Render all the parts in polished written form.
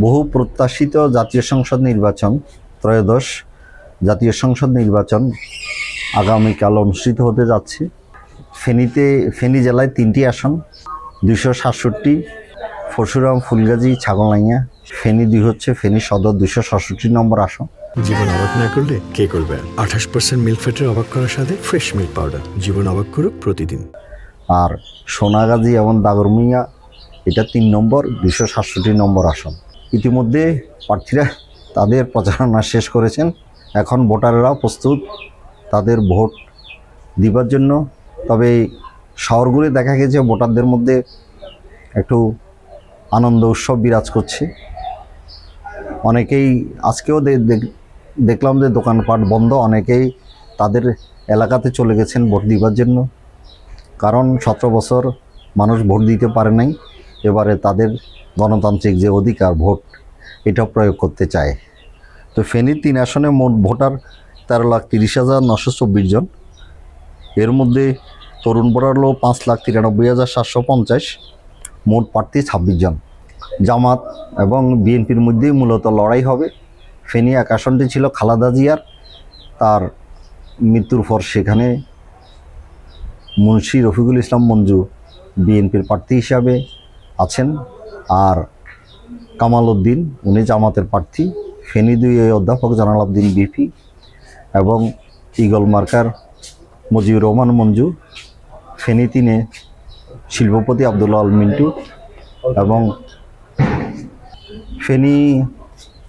বহু প্রত্যাশিত জাতীয় সংসদ নির্বাচন, ত্রয়োদশ জাতীয় সংসদ নির্বাচন আগামীকাল অনুষ্ঠিত হতে যাচ্ছে। ফেনী জেলায় 3টি আসন, 267, পরশুরাম, ফুলগাজী, ছাগলনাইয়া। ফেনী 2 হচ্ছে ফেনী সদর 267 নম্বর আসন। জীবন অবাক না করলে কে করবে? 28% মিল্ক ফ্যাটের অবাক করার সাথে ফ্রেশ মিল্ক পাউডার। জীবন অবাক করুক প্রতিদিন। আর সোনাগাজী এবং দাগরমিয়া এটা 3 নম্বর 267 নম্বর আসন। ইতিমধ্যে প্রার্থীরা তাদের প্রচারণা শেষ করেছেন। এখন ভোটাররাও প্রস্তুত তাদের ভোট দিবার জন্য। তবে শহরগুলি দেখা গেছে ভোটারদের মধ্যে একটু আনন্দ উৎসব বিরাজ করছে। অনেকেই আজকেও দেখলাম যে দোকানপাট বন্ধ, অনেকেই তাদের এলাকাতে চলে গেছেন ভোট দিবার জন্য। কারণ 17 বছর মানুষ ভোট দিতে পারে নাই, এবারে তাদের গণতান্ত্রিক যে অধিকার ভোট, এটা প্রয়োগ করতে চায়। তো ফেনীর 3 আসনে মোট ভোটার 13,30,924 জন। এর মধ্যে তরুণ ভোটার হলো 5,93,750, মোট প্রার্থী 26 জন। জামাত এবং বিএনপির মধ্যেই মূলত লড়াই হবে। ফেনী 1 আসনটি ছিল খালেদা জিয়ার, তার মৃত্যুর পর সেখানে মুন্সি রফিকুল ইসলাম মঞ্জু বিএনপির প্রার্থী হিসাবে আছেন, আর কামাল উদ্দিন উনি জামাতের প্রার্থী। ফেনী 2 অধ্যাপক জালাল উদ্দিন বিপি এবং ইগল মার্কার মুজিবুর রহমান মঞ্জু। ফেনী 3 শিল্পপতি আব্দুল্লাহ আল মিন্টু। এবং ফেনী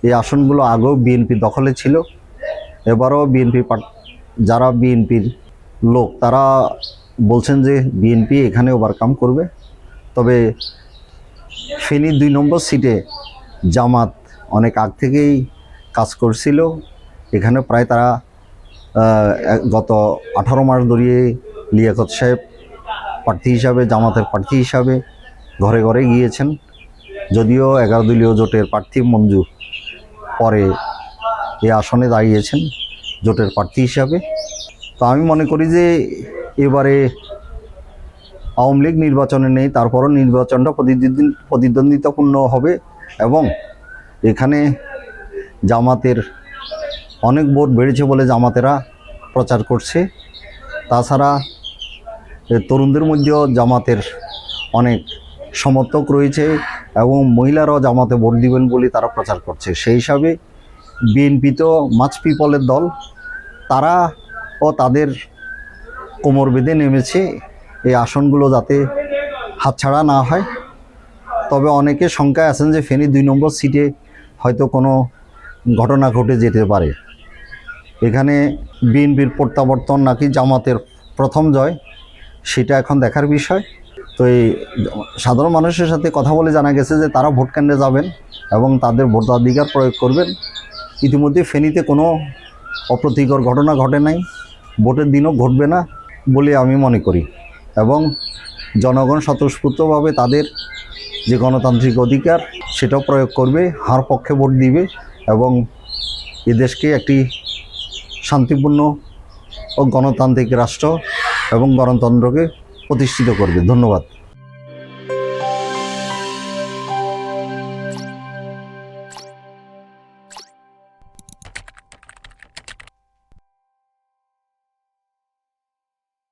এই আসনগুলো আগেও বিএনপি দখলে ছিল, এবারও যারা বিএনপির লোক তারা বলছেন যে বিএনপি এখানে ওভারকাম করবে। তবে ফেনী 2 নম্বর সিটে জামাত অনেক আগ থেকেই কাজ করছিল। এখানে প্রায় তারা গত 18 মাস ধরে লিয়াকত সাহেব প্রার্থী হিসাবে, জামাতের প্রার্থী হিসাবে ঘরে ঘরে গিয়েছেন। যদিও 11 দলীয় জোটের প্রার্থী মঞ্জু পরে এই আসনে দাঁড়িয়েছেন জোটের প্রার্থী হিসাবে। তো আমি মনে করি যে এবারে আওয়ামী লীগ নির্বাচনে নেই, তারপরও নির্বাচনটা প্রতিদ্বন্দ্বিতাপূর্ণ হবে এবং এখানে জামাতের অনেক ভোট বেড়েছে বলে জামাতেরা প্রচার করছে। তাছাড়া তরুণদের মধ্যেও জামাতের অনেক সমর্থক রয়েছে এবং মহিলারাও জামাতে ভোট দিবেন বলে তারা প্রচার করছে। সেই হিসাবে বিএনপি তো মাছ পিপলের দল, তারা ও তাদের কোমর বেঁধে নেমেছে এই আসনগুলো যাতে হাতছাড়া না হয়। তবে অনেকে শঙ্কায় আছেন যে ফেনী 2 নম্বর সিটে হয়তো কোনো ঘটনা ঘটে যেতে পারে। এখানে বিএনপির প্রত্যাবর্তন নাকি জামাতের প্রথম জয়, সেটা এখন দেখার বিষয়। তো এই সাধারণ মানুষের সাথে কথা বলে জানা গেছে যে তারা ভোট কেন্দ্রে যাবেন এবং তাদের ভোটাধিকার প্রয়োগ করবেন। ইতিমধ্যে ফেনীতে কোনো অপ্রীতিকর ঘটনা ঘটে নাই, ভোটের দিনও ঘটবে না বলে আমি মনে করি। এবং জনগণ স্বতঃস্ফূর্তভাবে তাদের যে গণতান্ত্রিক অধিকার সেটাও প্রয়োগ করবে, হার পক্ষে ভোট দিবে এবং এদেশকে একটি শান্তিপূর্ণ ও গণতান্ত্রিক রাষ্ট্র এবং গণতন্ত্রকে প্রতিষ্ঠিত করবে। ধন্যবাদ।